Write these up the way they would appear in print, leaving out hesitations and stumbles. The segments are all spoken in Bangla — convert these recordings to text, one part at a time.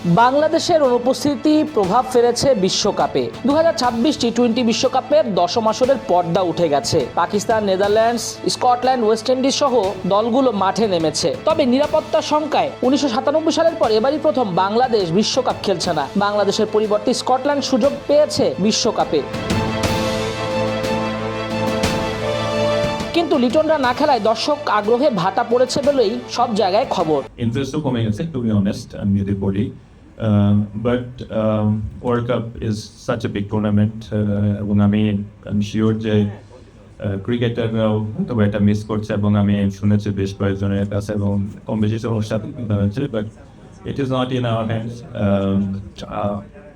বাংলাদেশের অনুপস্থিতি প্রভাব ফেলেছে বিশ্বকাপে। 2026 টি-20 বিশ্বকাপের দশম আসরের পর্দা উঠে গেছে। Pakistan, Netherlands, Scotland, West Indies সহ দলগুলো মাঠে নেমেছে। তবে নিরাপত্তার শঙ্কায় 1997 সালের পর এবারই প্রথম বাংলাদেশ বিশ্বকাপ খেলছে না। বাংলাদেশের পরিবর্তে স্কটল্যান্ড সুযোগ পেয়েছে বিশ্বকাপে। কিন্তু লিটনরা না খেলায় দর্শক আগ্রহে ভাটা পড়েছে বলেই সব জায়গায় খবর। ইন্টারেস্টও কমে গেছে, টু বি অনেস্ট, আমি যদি বলি। But world cup is such a big tournament, এবং আমি শিওর যে ক্রিকেটাররাও তবে এটা মিস করছে, এবং আমি শুনেছি বেশ কয়েকজনের কাছে, এবং কম বেশি সাথে হয়েছে। But it is not in our hands.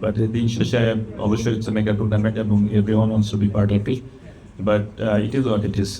But দিন শেষে অবশ্যই ইটস এ মেগা টুর্নামেন্ট, এবং everyone wants to be part of it. But it is what it is.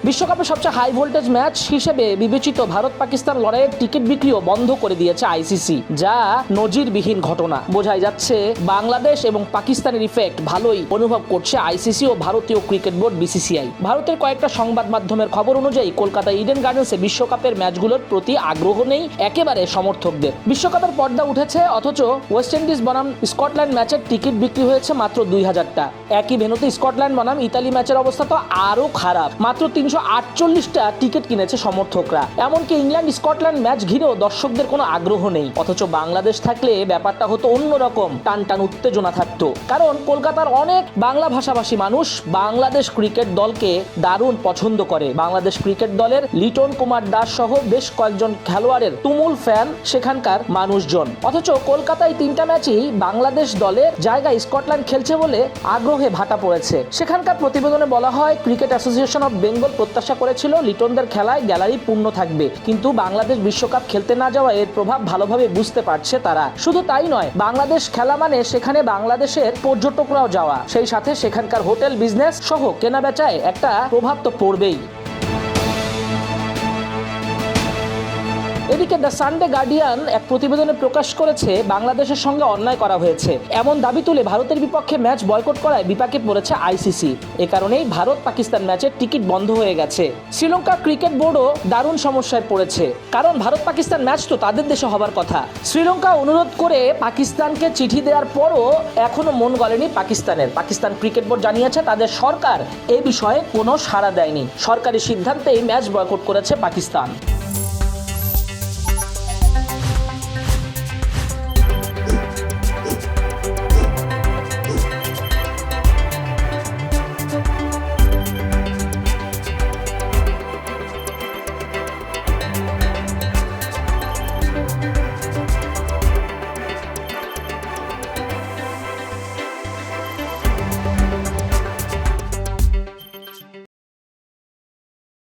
বিশ্বকাপে সবচেয়ে হাই ভোল্টেজ ম্যাচ হিসেবে বিবেচিত ভারত পাকিস্তান লড়াইয়ের টিকিট বিক্রিও বন্ধ করে দিয়েছে আইসিসি, যা নজিরবিহীন ঘটনা। বোঝাই যাচ্ছে বাংলাদেশ এবং পাকিস্তানের ইফেক্ট ভালোই অনুভব করছে আইসিসি ও ভারতীয় ক্রিকেট বোর্ড বিসিসিআই। ভারতের কয়েকটা সংবাদ মাধ্যমের খবর অনুযায়ী কলকাতা ইডেন গার্ডেন্সে বিশ্বকাপের ম্যাচগুলোর প্রতি আগ্রহ নেই একেবারে সমর্থকদের। বিশ্বকাপের পর্দা উঠেছে, অথচ ওয়েস্ট ইন্ডিজ বনাম স্কটল্যান্ড ম্যাচের টিকিট বিক্রি হয়েছে মাত্র 2000টা। একই ভেন্যুতে স্কটল্যান্ড বনাম ইতালি ম্যাচের অবস্থা তো আরও খারাপ, মাত্র 348টা টিকিট কিনেছে সমর্থকরা। এমনকি ইংল্যান্ড স্কটল্যান্ড ম্যাচ ঘিরেও দর্শকদের কোনো আগ্রহ নেই। অথচ বাংলাদেশ থাকলে ব্যাপারটা হতো অন্যরকম, টান টান উত্তেজনা থাকতো। কারণ কলকাতার অনেক বাংলা ভাষাভাষী মানুষ বাংলাদেশ ক্রিকেট দলকে দারুণ পছন্দ করে। বাংলাদেশ ক্রিকেট দলের লিটন কুমার দাস সহ বেশ কয়েকজন খেলোয়াড়ের তুমুল ফ্যান সেখানকার মানুষজন। অথচ কলকাতায় 3টা ম্যাচই বাংলাদেশ দলের জায়গায় স্কটল্যান্ড খেলছে বলে আগ্রহে ভাটা পড়েছে। সেখানকার প্রতিবেদনে বলা হয়, ক্রিকেট অ্যাসোসিয়েশন অফ বেঙ্গল প্রত্যাশা করেছিল লিটনদের খেলায় গ্যালারি পূর্ণ থাকবে, কিন্তু বাংলাদেশ বিশ্বকাপ খেলতে না যাওয়া এর প্রভাব ভালোভাবে বুঝতে পারছে তারা। শুধু তাই নয়, বাংলাদেশ খেলা মানে সেখানে বাংলাদেশের পর্যটকরাও যাওয়া, সেই সাথে সেখানকার হোটেল বিজনেস সহ কেনাবেচায় একটা প্রভাব তো পড়বেই। এদিকে দ্য সানডে গার্ডিয়ান এক প্রতিবেদনে প্রকাশ করেছে বাংলাদেশের সঙ্গে অন্যায় করা হয়েছে, এমন দাবি তুলে ভারতের বিপক্ষে ম্যাচ বয়কট করায় বিপাকে পড়েছে আইসিসি। এ কারণেই ভারত পাকিস্তান ম্যাচের টিকিট বন্ধ হয়ে গেছে। শ্রীলঙ্কা ক্রিকেট বোর্ডও দারুণ সমস্যায় পড়েছে, কারণ ভারত পাকিস্তান ম্যাচ তো তাদের দেশে হবার কথা। শ্রীলঙ্কা অনুরোধ করে পাকিস্তানকে চিঠি দেওয়ার পরও এখনো মন গলেনি পাকিস্তানের। পাকিস্তান ক্রিকেট বোর্ড জানিয়েছে তাদের সরকার এই বিষয়ে কোনো সাড়া দেয়নি। সরকারি সিদ্ধান্তেই ম্যাচ বয়কট করেছে পাকিস্তান।